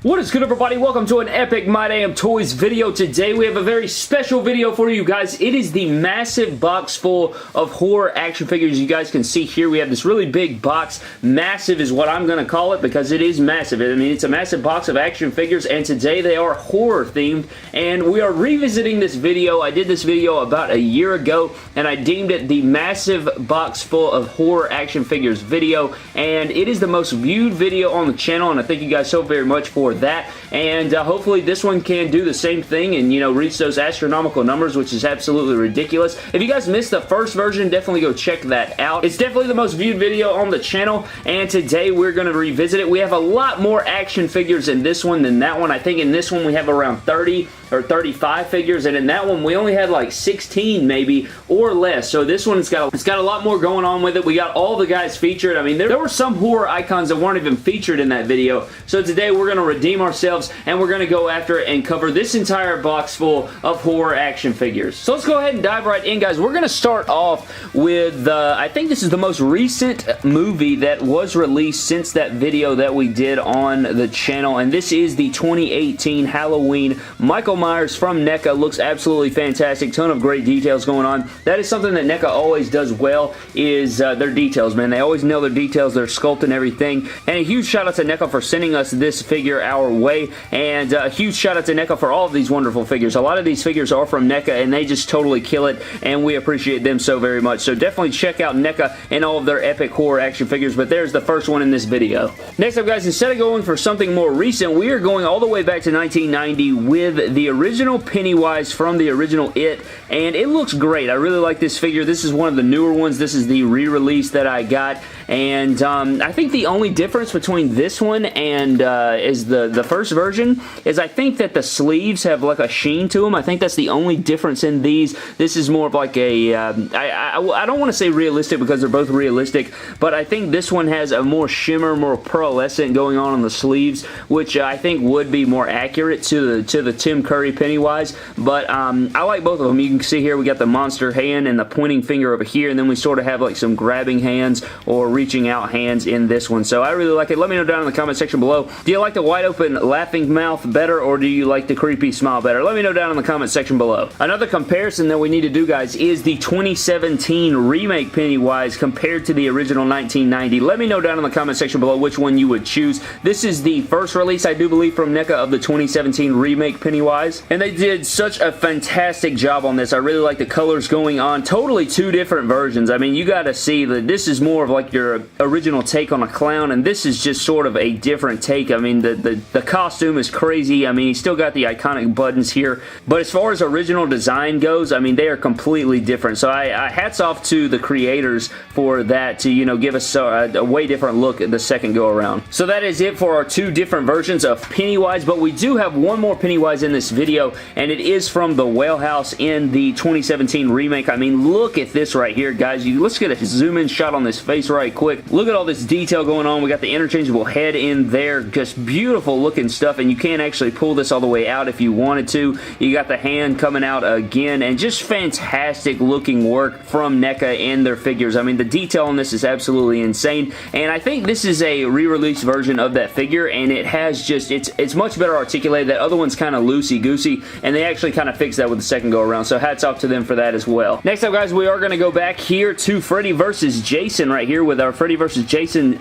What is good, everybody? Welcome to an epic My Damn Toys video. Today we have a very special video for you guys. It is the massive box full of horror action figures. You guys can see here we have this really big box. Massive is what I'm going to call it because it is massive. I mean, it's a massive box of action figures, and today they are horror themed, and we are revisiting this video. I did this video about a year ago, and I deemed it the massive box full of horror action figures video, and it is the most viewed video on the channel, and I thank you guys so very much for that. And hopefully this one can do the same thing and, you know, reach those astronomical numbers, which is absolutely ridiculous. If you guys missed the first version, definitely go check that out. It's definitely the most viewed video on the channel, and today we're going to revisit it. We have a lot more action figures in this one than that one. I think in this one we have around 30 or 35 figures, and in that one we only had like 16 maybe or less. So this one it's got a lot more going on with it. We got all the guys featured. I mean, there were some horror icons that weren't even featured in that video. So today we're going to redeem ourselves, and we're going to go after it and cover this entire box full of horror action figures. So let's go ahead and dive right in, guys. We're going to start off with, I think this is the most recent movie that was released since that video that we did on the channel, and this is the 2018 Halloween Michael Myers from NECA. Looks absolutely fantastic. Ton of great details going on. That is something that NECA always does well, is their details, man. They always nail their details, their sculpt and everything. And a huge shout out to NECA for sending us this figure our way, and a huge shout out to NECA for all of these wonderful figures. A lot of these figures are from NECA, and they just totally kill it, and we appreciate them so very much. So definitely check out NECA and all of their epic horror action figures, but there's the first one in this video. Next up, guys, instead of going for something more recent, we are going all the way back to 1990 with the original Pennywise from the original It, and it looks great. I really like this figure. This is one of the newer ones. This is the re-release that I got, and I think the only difference between this one and is the first version is I think that the sleeves have like a sheen to them. I think that's the only difference in these. This is more of like a I don't want to say realistic because they're both realistic, but I think this one has a more shimmer, more pearlescent going on the sleeves, which I think would be more accurate to the Tim Curry Pennywise. But I like both of them. You can see here we got the monster hand and the pointing finger over here, and then we sort of have like some grabbing hands or reaching out hands in this one. So I really like it. Let me know down in the comment section below. Do you like the wide open laughing mouth better, or do you like the creepy smile better? Let me know down in the comment section below. Another comparison that we need to do, guys, is the 2017 remake Pennywise compared to the original 1990. Let me know down in the comment section below which one you would choose. This is the first release, I do believe, from NECA of the 2017 remake Pennywise, and they did such a fantastic job on this. I really like the colors going on. Totally two different versions. I mean, you got to see that this is more of like your original take on a clown, and this is just sort of a different take. I mean, the costume is crazy. I mean, he's still got the iconic buttons here, but as far as original design goes, I mean, they are completely different. So I hats off to the creators for that, to, you know, give us a way different look at the second go around. So that is it for our two different versions of Pennywise, but we do have one more Pennywise in this video, and it is from the Whale House in the 2017 remake. I mean, look at this right here, guys. Let's get a zoom in shot on this face right quick. Look at all this detail going on. We got the interchangeable head in there. Just beautiful looking stuff, and you can actually pull this all the way out if you wanted to. You got the hand coming out again, and just fantastic looking work from NECA and their figures. I mean, the detail on this is absolutely insane, and I think this is a re-release version of that figure, and it has just, it's much better articulated. That other one's kind of loosey-goosey, and they actually kind of fixed that with the second go around, so hats off to them for that as well. Next up, guys, we are going to go back here to Freddy vs. Jason right here with our Freddy vs. Jason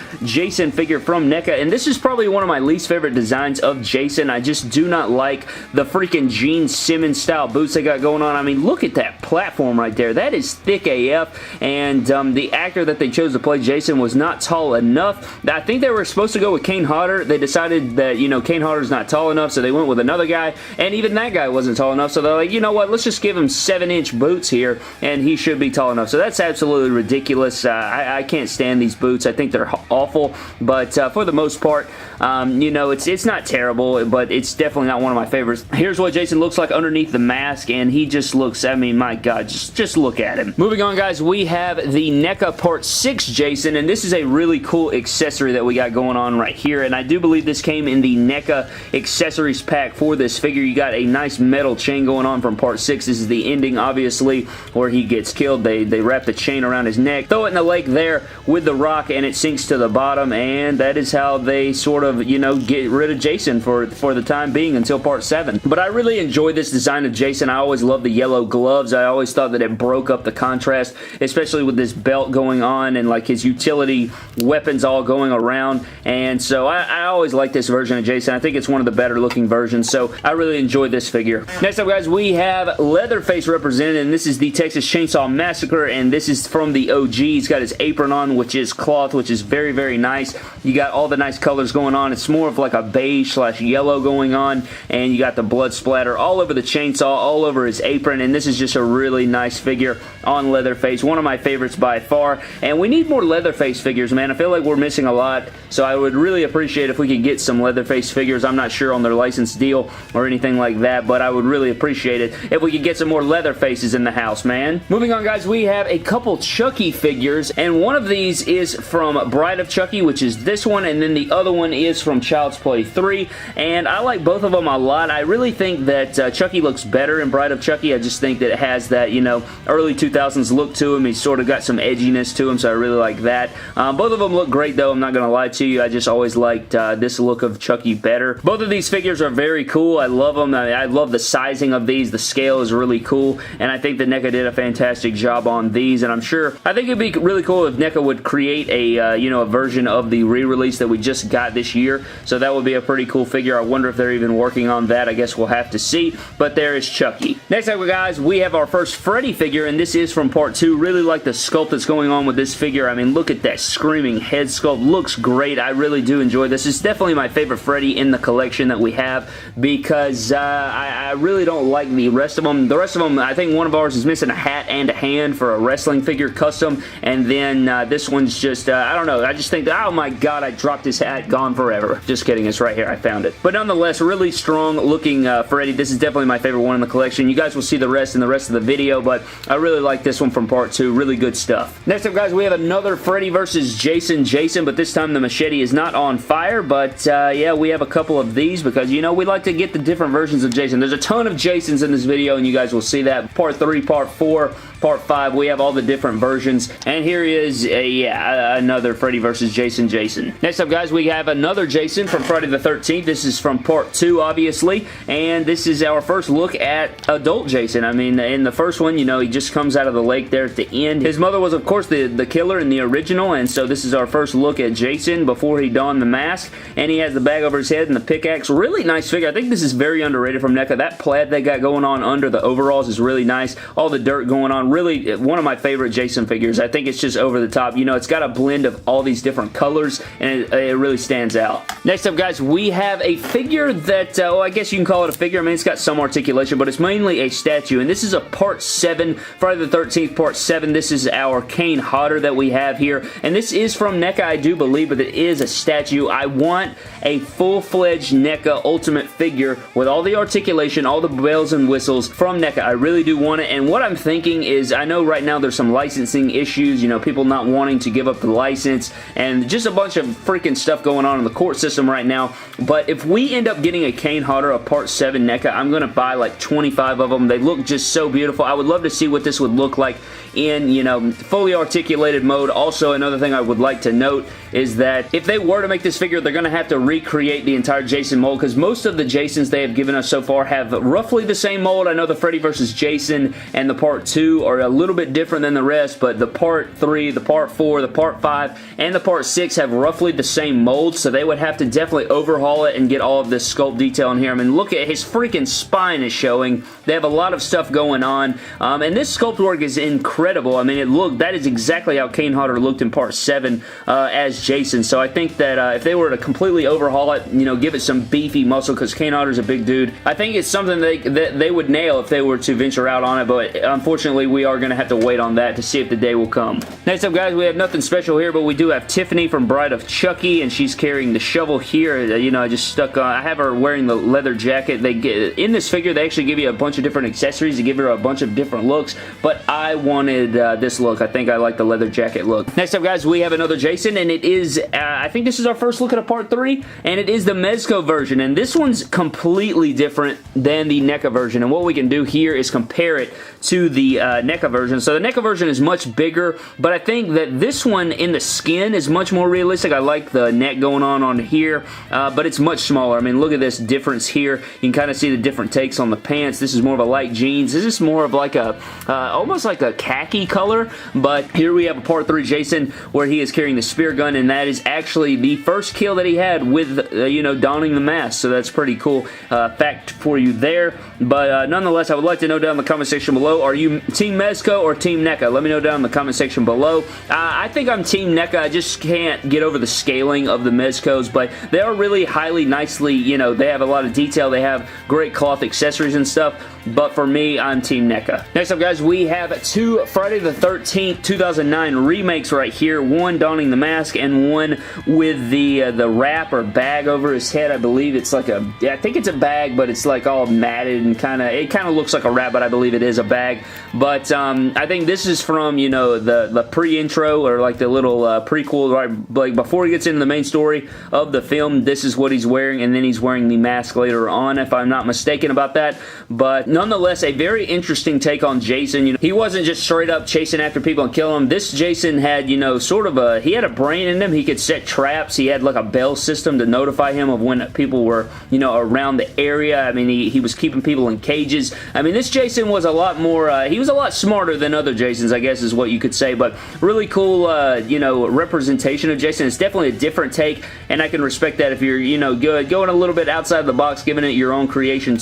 figure from NECA, and this is probably one of my least favorite designs of Jason. I just do not like the freaking Gene Simmons style boots they got going on. I mean, look at that platform right there. That is thick AF, and the actor that they chose to play Jason was not tall enough. I think they were supposed to go with Kane Hodder. They decided that, you know, Kane Hodder's not tall enough, so they went with another guy, and even that guy wasn't tall enough, so they're like, you know what, let's just give him 7-inch boots here, and he should be tall enough. So that's absolutely ridiculous. I can't stand these boots. I think they're awful, but for the most part, you know, it's not terrible, but it's definitely not one of my favorites. Here's what Jason looks like underneath the mask, and he just looks, I mean, my God, just look at him. Moving on, guys, we have the NECA Part 6 Jason, and this is a really cool accessory that we got going on right here, and I do believe this came in the NECA accessories pack for this figure. You got a nice metal chain going on from Part 6. This is the ending, obviously, where he gets killed. They wrap the chain around his neck, throw it in the lake there with the rock, and it sinks to the bottom, and that is how they sort of of, you know, get rid of Jason for the time being until part 7. But I really enjoy this design of Jason. I always love the yellow gloves. I always thought that it broke up the contrast, especially with this belt going on and like his utility weapons all going around. And so I always like this version of Jason. I think it's one of the better looking versions, so I really enjoy this figure. Next up, guys, we have Leatherface represented, and this is the Texas Chainsaw Massacre, and this is from the OG. He's got his apron on, which is cloth, which is very, very nice. You got all the nice colors going on. It's more of like a beige / yellow going on, and you got the blood splatter all over the chainsaw, all over his apron, and this is just a really nice figure on Leatherface. One of my favorites by far, and we need more Leatherface figures, man. I feel like we're missing a lot, so I would really appreciate if we could get some Leatherface figures. I'm not sure on their license deal or anything like that, but I would really appreciate it if we could get some more Leatherfaces in the house, man. Moving on, guys, we have a couple Chucky figures, and one of these is from Bride of Chucky, which is this one, and then the other one is from Child's Play 3, and I like both of them a lot. I really think that Chucky looks better in Bride of Chucky. I just think that it has that, you know, early 2000s look to him. He's sort of got some edginess to him, so I really like that. Both of them look great, though. I'm not going to lie to you. I just always liked this look of Chucky better. Both of these figures are very cool. I love them. I love the sizing of these. The scale is really cool, and I think that NECA did a fantastic job on these, and I think it'd be really cool if NECA would create a, you know, a version of the re-release that we just got this year, so that would be a pretty cool figure. I wonder if they're even working on that. I guess we'll have to see, but there is Chucky. Next up, guys, we have our first Freddy figure, and this is from part 2. Really like the sculpt that's going on with this figure. I mean, look at that screaming head sculpt. Looks great. I really do enjoy this. It's definitely my favorite Freddy in the collection that we have because I really don't like the rest of them. The rest of them, I think one of ours is missing a hat and a hand for a wrestling figure custom, and then this one's just, I don't know, I just think, oh my god, I dropped his hat, gone forever. Just kidding, it's right here, I found it. But nonetheless, really strong looking Freddy. This is definitely my favorite one in the collection. You guys will see the rest in the rest of the video, but I really like this one from part 2. Really good stuff. Next up, guys, we have another Freddy versus Jason, but this time the machete is not on fire, but yeah, we have a couple of these because, you know, we like to get the different versions of Jason. There's a ton of Jasons in this video, and you guys will see that. Part 3, Part 4, Part 5, we have all the different versions, and here is another Freddy vs. Jason. Next up, guys, we have another Jason from Friday the 13th. This is from Part 2, obviously, and this is our first look at adult Jason. I mean, in the first one, you know, he just comes out of the lake there at the end. His mother was, of course, the killer in the original, and so this is our first look at Jason before he donned the mask, and he has the bag over his head and the pickaxe. Really nice figure. I think this is very underrated from NECA. That plaid they got going on under the overalls is really nice. All the dirt going on. Really one of my favorite Jason figures. I think it's just over the top. You know, it's got a blend of all these different colors, and it really stands out. Next up, guys, we have a figure that, well, I guess you can call it a figure. I mean, it's got some articulation, but it's mainly a statue, and this is a Part 7, Friday the 13th, Part 7. This is our Kane Hodder that we have here, and this is from NECA, I do believe, but it is a statue. I want a full-fledged NECA Ultimate figure with all the articulation, all the bells and whistles from NECA. I really do want it, and what I'm thinking is, I know right now there's some licensing issues, you know, people not wanting to give up the license, and just a bunch of freaking stuff going on in the court system right now, but if we end up getting a Kane Hodder, a Part 7 NECA, I'm going to buy like 25 of them. They look just so beautiful. I would love to see what this would look like in, you know, fully articulated mode. Also, another thing I would like to note is that if they were to make this figure, they're going to have to recreate the entire Jason mold, because most of the Jasons they have given us so far have roughly the same mold. I know the Freddy vs. Jason and the Part 2 are a little bit different than the rest, but the Part 3, the Part 4, the Part 5, and the Part 6 have roughly the same mold, so they would have to definitely overhaul it and get all of this sculpt detail in here. I mean, look at his freaking spine is showing. They have a lot of stuff going on, and this sculpt work is incredible. I mean, that is exactly how Kane Hodder looked in Part 7 as Jason, so I think that if they were to completely overhaul it, you know, give it some beefy muscle, because Kane Hodder's a big dude, I think it's something that they would nail if they were to venture out on it, but unfortunately, we are going to have to wait on that to see if the day will come. Next up, guys, we have nothing special here, but we do have Tiffany from Bride of Chucky, and she's carrying the shovel here. You know, I just stuck on, I have her wearing the leather jacket. They get in this figure, they actually give you a bunch of different accessories to give her a bunch of different looks, but I wanted this look. I think I like the leather jacket look. Next up, guys, we have another Jason, and it is, I think this is our first look at a Part 3, and it is the Mezco version, and this one's completely different than the NECA version, and what we can do here is compare it to the NECA version. So the NECA version is much bigger, but I think that this one in the skin is much more realistic. I like the neck going on here, but it's much smaller. I mean, look at this difference here. You can kind of see the different takes on the pants. This is more of a light jeans. This is more of like a, almost like a khaki color, but here we have a Part 3 Jason where he is carrying the spear gun, and that is actually the first kill that he had with, you know, donning the mask, so that's pretty cool fact for you there. But nonetheless, I would like to know down in the comment section below, are you Team Mezco or Team NECA? Let me know down in the comment section below. I think I'm Team NECA. I just can't get over the scaling of the Mezcos, but they are really highly, nicely, you know, they have a lot of detail. They have great cloth accessories and stuff, but for me, I'm Team NECA. Next up, guys, we have two Friday the 13th 2009 remakes right here. One donning the mask and one with the wrap or bag over his head. I believe it's like a, yeah, I think it's a bag, but it's like all matted and it kind of looks like a wrap, but I believe it is a bag. But I think this is from, you know, the pre-intro or like the little prequel, right? Like before he gets into the main story of the film, this is what he's wearing, and then he's wearing the mask later on, if I'm not mistaken about that. But nonetheless, a very interesting take on Jason. You know, he wasn't just straight up chasing after people and killing them. This Jason had, you know, sort of he had a brain in him. He could set traps. He had like a bell system to notify him of when people were, you know, around the area. I mean, he was keeping people in cages. I mean, this Jason was a lot more, he was a lot smarter than other Jasons, I guess is what you could say, but really cool, you know, representation of Jason. It's definitely a different take, and I can respect that if you're, you know, going a little bit outside the box, giving it your own creative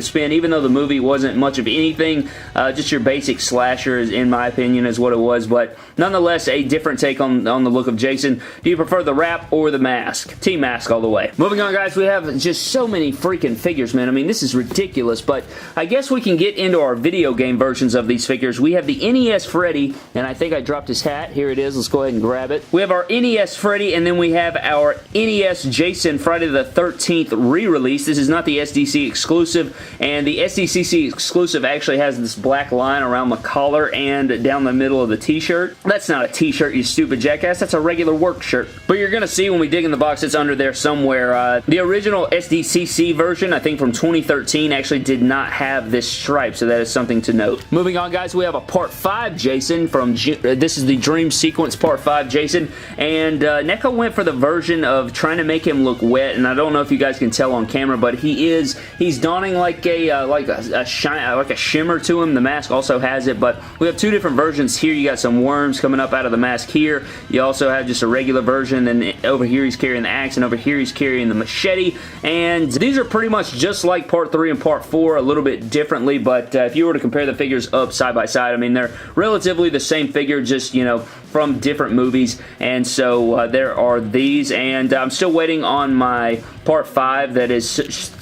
spin, even though the movie wasn't much of anything, just your basic slasher, in my opinion, is what it was, but nonetheless, a different take on the look of Jason. Do you prefer the wrap or the mask? Team Mask all the way. Moving on, guys, we have just so many freaking figures, man. I mean, this is ridiculous, but I guess we can get into our video game versions of these figures. We have the NES Freddy, and I think I dropped his hat. Here it is. Let's go ahead and grab it. We have our NES Freddy, and then we have our NES Jason Friday the 13th re-release. This is not the SDC exclusive, and the SDCC exclusive actually has this black line around the collar and down the middle of the t-shirt. That's not a t-shirt, you stupid jackass. That's a regular work shirt. But you're going to see when we dig in the box, it's under there somewhere. The original SDCC version, I think from 2013, actually did not have this stripe, so that is something to note. Moving on, guys, we have a Part 5 Jason from, this is the Dream Sequence Part 5 Jason, and NECA went for the version of trying to make him look wet, and I don't know if you guys can tell on camera, but he's donning like a shimmer to him. The mask also has it, but we have two different versions here. You got some worms coming up out of the mask here. You also have just a regular version, and over here he's carrying the axe, and over here he's carrying the machete, and these are pretty much just like Part 3 and Part 4, a little bit differently, but if you were to compare the figures up side by side, I mean, they're relatively the same figure, just, you know, from different movies, and so there are these, and I'm still waiting on my Part 5 that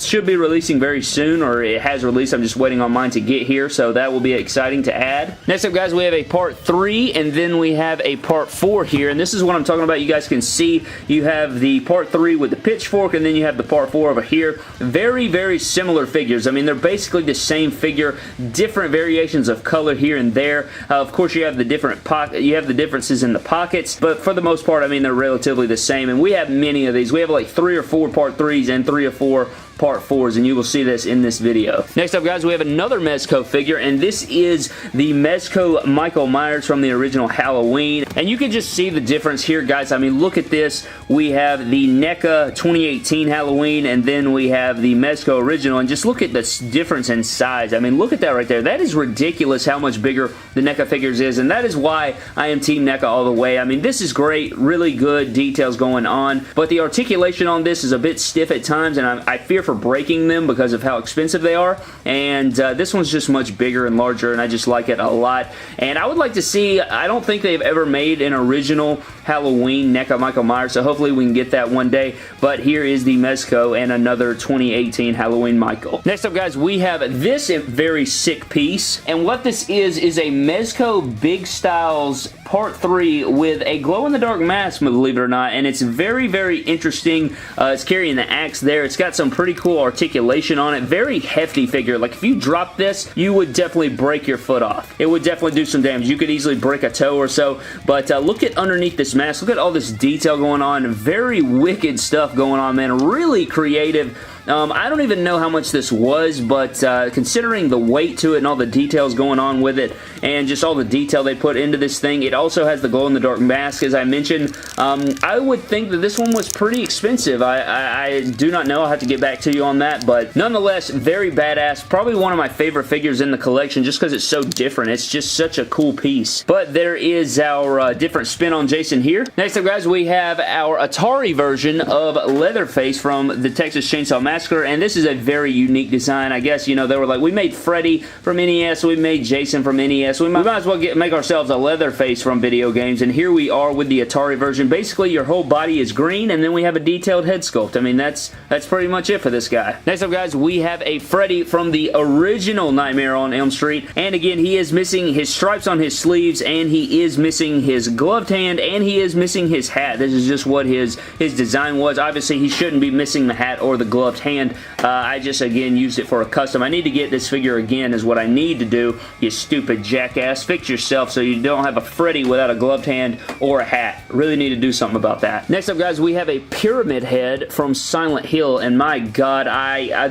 should be releasing very soon, or it has released. I'm just waiting on mine to get here, so that will be exciting to add. Next up, guys, we have a Part 3, and then we have a Part 4 here, and this is what I'm talking about. You guys can see you have the Part 3 with the pitchfork, and then you have the Part 4 over here. Very, very similar figures. I mean, they're basically the same figure, different variations of color here and there. Of course, you have the differences in the pockets, but for the most part, I mean, they're relatively the same, and we have many of these. We have like 3 or 4 Part 3s and 3 or 4 Part 4s, and you will see this in this video. Next up, guys, we have another Mezco figure, and this is the Mezco Michael Myers from the original Halloween, and you can just see the difference here, guys. I mean, look at this. We have the NECA 2018 Halloween, and then we have the Mezco original, and just look at this difference in size. I mean, look at that right there. That is ridiculous how much bigger the NECA figures is, and that is why I am Team NECA all the way. I mean, this is great, really good details going on, but the articulation on this is a bit stiff at times, and I fear for breaking them because of how expensive they are, and this one's just much bigger and larger, and I just like it a lot. And I would like to see, I don't think they've ever made an original Halloween NECA Michael Myers, so hopefully we can get that one day, but here is the Mezco and another 2018 Halloween Michael. Next up, guys, we have this very sick piece, and what this is a Mezco Big Styles Part 3 with a glow-in-the-dark mask, believe it or not, and it's very, very interesting. It's carrying the axe there. It's got some pretty cool articulation on it. Very hefty figure. Like, if you drop this, you would definitely break your foot off. It would definitely do some damage. You could easily break a toe or so, but look at underneath this mask. Look at all this detail going on. Very wicked stuff going on, man. Really creative. I don't even know how much this was, but considering the weight to it and all the details going on with it and just all the detail they put into this thing, it also has the glow-in-the-dark mask, as I mentioned. I would think that this one was pretty expensive. I do not know. I'll have to get back to you on that, but nonetheless, very badass. Probably one of my favorite figures in the collection just because it's so different. It's just such a cool piece. But there is our different spin on Jason here. Next up, guys, we have our Atari version of Leatherface from the Texas Chainsaw Massacre, and this is a very unique design. I guess, you know, they were like, we made Freddy from NES, we made Jason from NES, we might as well make ourselves a Leatherface from video games, and here we are with the Atari version. Basically, your whole body is green, and then we have a detailed head sculpt. I mean, that's pretty much it for this guy. Next up, guys, we have a Freddy from the original Nightmare on Elm Street, and again, he is missing his stripes on his sleeves, and he is missing his gloved hand, and he is missing his hat. This is just what his design was. Obviously, he shouldn't be missing the hat or the gloved hand. I just, again, used it for a custom. I need to get this figure again is what I need to do, you stupid jackass. Fix yourself so you don't have a Freddy without a gloved hand or a hat. Really need to do something about that. Next up, guys, we have a Pyramid Head from Silent Hill, and my god,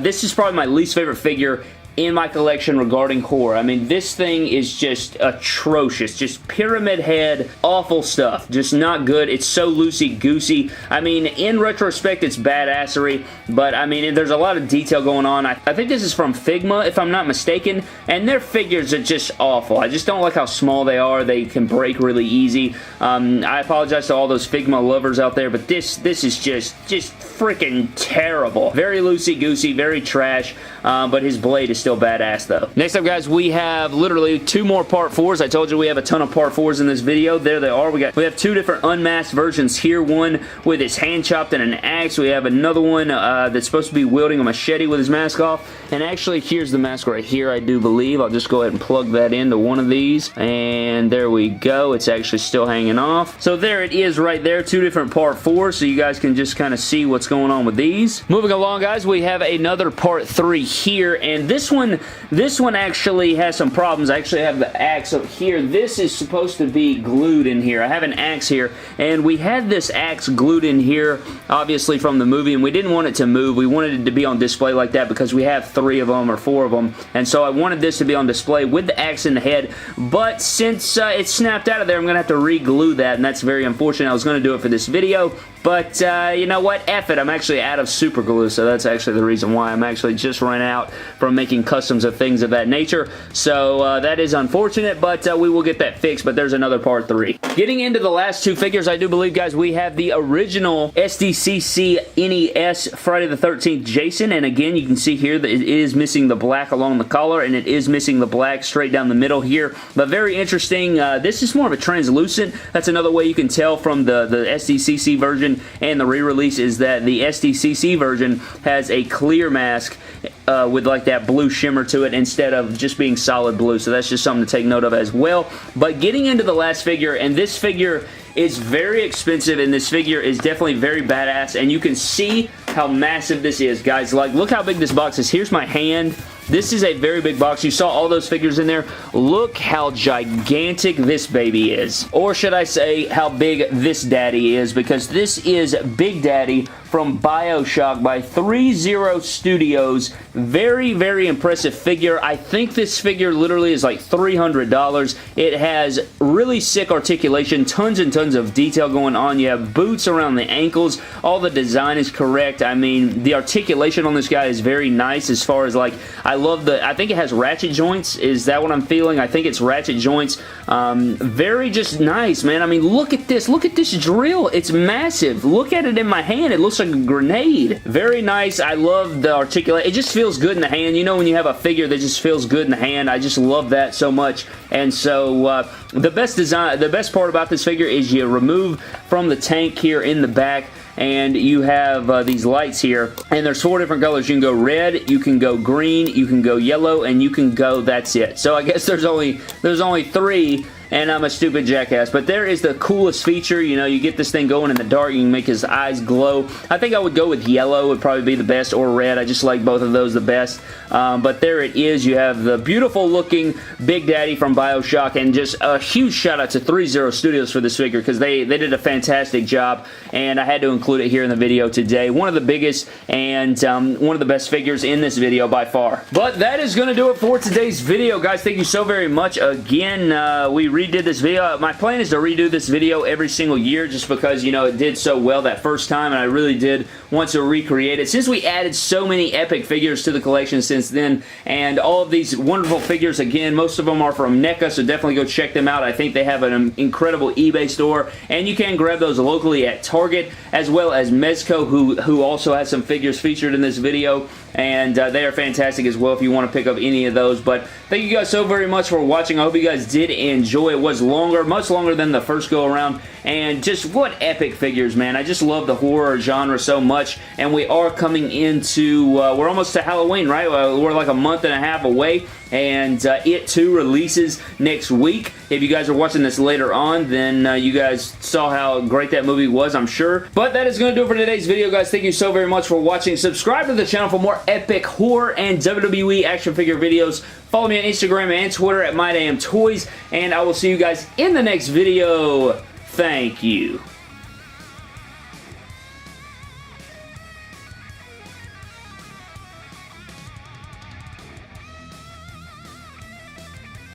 this is probably my least favorite figure in my collection regarding horror. I mean, this thing is just atrocious. Just Pyramid Head, awful stuff. Just not good. It's so loosey-goosey. I mean, in retrospect, it's badassery, but I mean, there's a lot of detail going on. I think this is from Figma, if I'm not mistaken, and their figures are just awful. I just don't like how small they are. They can break really easy. I apologize to all those Figma lovers out there, but this is just freaking terrible. Very loosey-goosey, very trash, but his blade is still badass though. Next up, guys, we have literally two more Part 4s. I told you we have a ton of Part 4s in this video. There they are. We have two different unmasked versions here. One with his hand chopped and an axe. We have another one that's supposed to be wielding a machete with his mask off. And actually, here's the mask right here, I do believe. I'll just go ahead and plug that into one of these. And there we go. It's actually still hanging off. So there it is right there. Two different Part 4s, so you guys can just kind of see what's going on with these. Moving along, guys, we have another Part 3 here. And this one actually has some problems. I actually have the axe up here. This is supposed to be glued in here. I have an axe here, and we had this axe glued in here, obviously from the movie, and we didn't want it to move. We wanted it to be on display like that because we have 3 of them or 4 of them, and so I wanted this to be on display with the axe in the head, but since it snapped out of there, I'm going to have to re-glue that, and that's very unfortunate. I was going to do it for this video, but you know what? F it. I'm actually out of super glue, so that's actually the reason why. I'm actually just run out from making customs of things of that nature, so that is unfortunate, but we will get that fixed, but there's another Part 3. Getting into the last 2 figures, I do believe, guys, we have the original SDCC NES Friday the 13th Jason, and again, you can see here that it is missing the black along the collar, and it is missing the black straight down the middle here, but very interesting. This is more of a translucent. That's another way you can tell from the SDCC version and the re-release is that the SDCC version has a clear mask with like that blue shimmer to it instead of just being solid blue, so that's just something to take note of as well. But getting into the last figure, and this figure is very expensive, and this figure is definitely very badass, and you can see how massive this is, guys. Like, look how big this box is. Here's my hand. This is a very big box. You saw all those figures in there. Look how gigantic this baby is. Or should I say how big this daddy is, because this is Big Daddy from BioShock by 3-0 Studios. Very, very impressive figure. I think this figure literally is like $300. It has really sick articulation, tons and tons of detail going on. You have boots around the ankles. All the design is correct. I mean, the articulation on this guy is very nice as far as like, I think it has ratchet joints. Is that what I'm feeling? I think it's ratchet joints. Very just nice, man. I mean, look at this. Look at this drill. It's massive. Look at it in my hand. It looks like a grenade. Very nice. I love the articulation. It just feels good in the hand. You know when you have a figure that just feels good in the hand? I just love that so much. And so the best part about this figure is you remove from the tank here in the back, and you have these lights here, and there's 4 different colors. You can go red, you can go green, you can go yellow, and you can go, that's it. So I guess there's only 3 and I'm a stupid jackass. But there is the coolest feature. You know, you get this thing going in the dark. You can make his eyes glow. I think I would go with yellow would probably be the best, or red. I just like both of those the best. But there it is. You have the beautiful looking Big Daddy from BioShock, and just a huge shout out to 3-0 Studios for this figure, because they did a fantastic job, and I had to include it here in the video today. One of the biggest and one of the best figures in this video by far. But that is going to do it for today's video, guys. Thank you so very much. Again, we redid this video. My plan is to redo this video every single year, just because, you know, it did so well that first time, and I really did want to recreate it. Since we added so many epic figures to the collection since then, and all of these wonderful figures, again, most of them are from NECA, so definitely go check them out. I think they have an incredible eBay store, and you can grab those locally at Target, as well as Mezco, who also has some figures featured in this video, and they are fantastic as well if you want to pick up any of those. But thank you guys so very much for watching. I hope you guys did enjoy. It was longer, much longer than the first go around, and just what epic figures, man. I just love the horror genre so much, and we are coming into, we're almost to Halloween, right? We're like a month and a half away, and It 2 releases next week. If you guys are watching this later on, then you guys saw how great that movie was, I'm sure. But that is going to do it for today's video, guys. Thank you so very much for watching. Subscribe to the channel for more epic horror and WWE action figure videos. Follow me on Instagram and Twitter at MyDamnToys, and I will see you guys in the next video. Thank you.